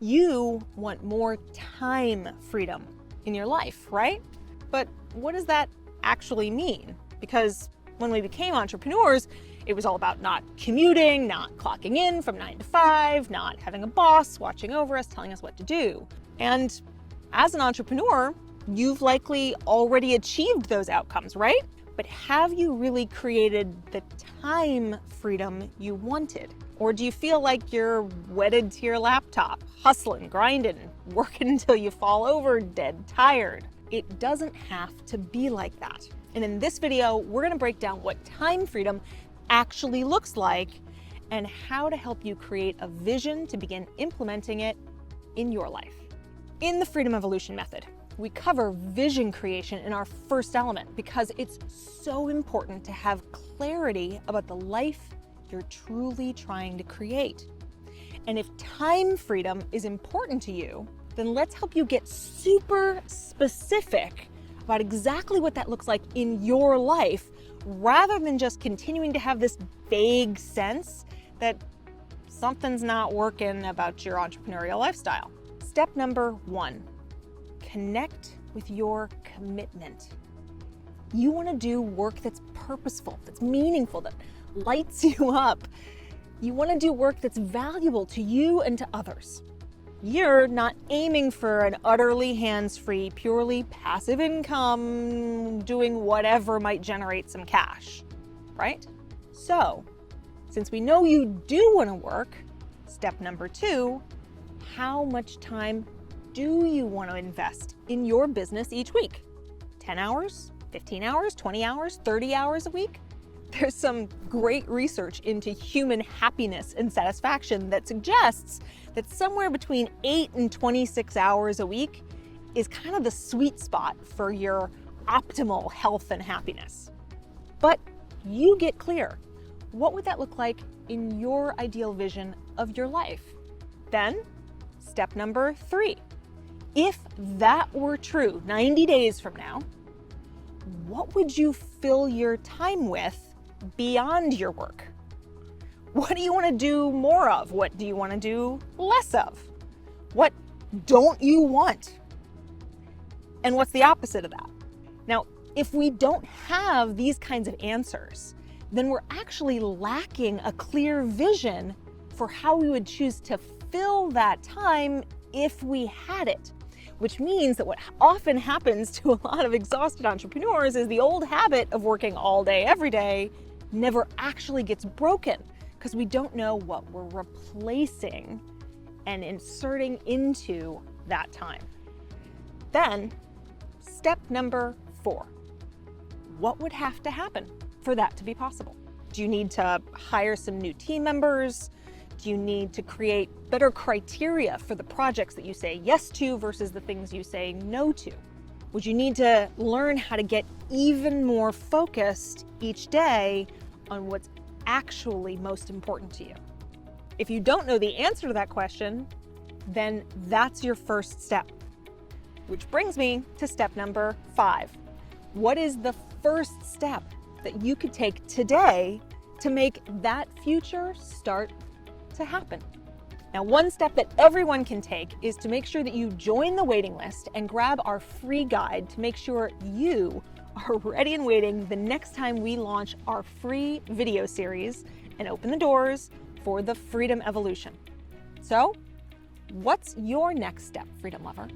You want more time freedom in your life, right? But what does that actually mean? Because when we became entrepreneurs, it was all about not commuting, not clocking in from 9 to 5, not having a boss watching over us, telling us what to do. And as an entrepreneur, you've likely already achieved those outcomes, right? But have you really created the time freedom you wanted? Or do you feel like you're wedded to your laptop, hustling, grinding, working until you fall over dead tired? It doesn't have to be like that. And in this video, we're gonna break down what time freedom actually looks like and how to help you create a vision to begin implementing it in your life. In the Freedom Evolution method, we cover vision creation in our first element because it's so important to have clarity about the life you're truly trying to create. And if time freedom is important to you, then let's help you get super specific about exactly what that looks like in your life, rather than just continuing to have this vague sense that something's not working about your entrepreneurial lifestyle. Step number 1, connect with your commitment. You want to do work that's purposeful, that's meaningful, that lights you up. You want to do work that's valuable to you and to others. You're not aiming for an utterly hands-free, purely passive income, doing whatever might generate some cash, right? So, since we know you do want to work, step number 2, how much time do you want to invest in your business each week? 10 hours, 15 hours, 20 hours, 30 hours a week? There's some great research into human happiness and satisfaction that suggests that somewhere between 8 and 26 hours a week is kind of the sweet spot for your optimal health and happiness. But you get clear. What would that look like in your ideal vision of your life? Then, step number 3. If that were true 90 days from now, what would you fill your time with beyond your work? What do you want to do more of? What do you want to do less of? What don't you want? And what's the opposite of that? Now, if we don't have these kinds of answers, then we're actually lacking a clear vision for how we would choose to fill that time if we had it. Which means that what often happens to a lot of exhausted entrepreneurs is the old habit of working all day, every day, never actually gets broken because we don't know what we're replacing and inserting into that time. Then, step number 4. What would have to happen for that to be possible? Do you need to hire some new team members? Do you need to create better criteria for the projects that you say yes to versus the things you say no to? Would you need to learn how to get even more focused each day on what's actually most important to you? If you don't know the answer to that question, then that's your first step. Which brings me to step number 5. What is the first step that you could take today to make that future start to happen? Now, one step that everyone can take is to make sure that you join the waiting list and grab our free guide to make sure you are ready and waiting the next time we launch our free video series and open the doors for the Freedom Evolution. So, what's your next step, Freedom Lover?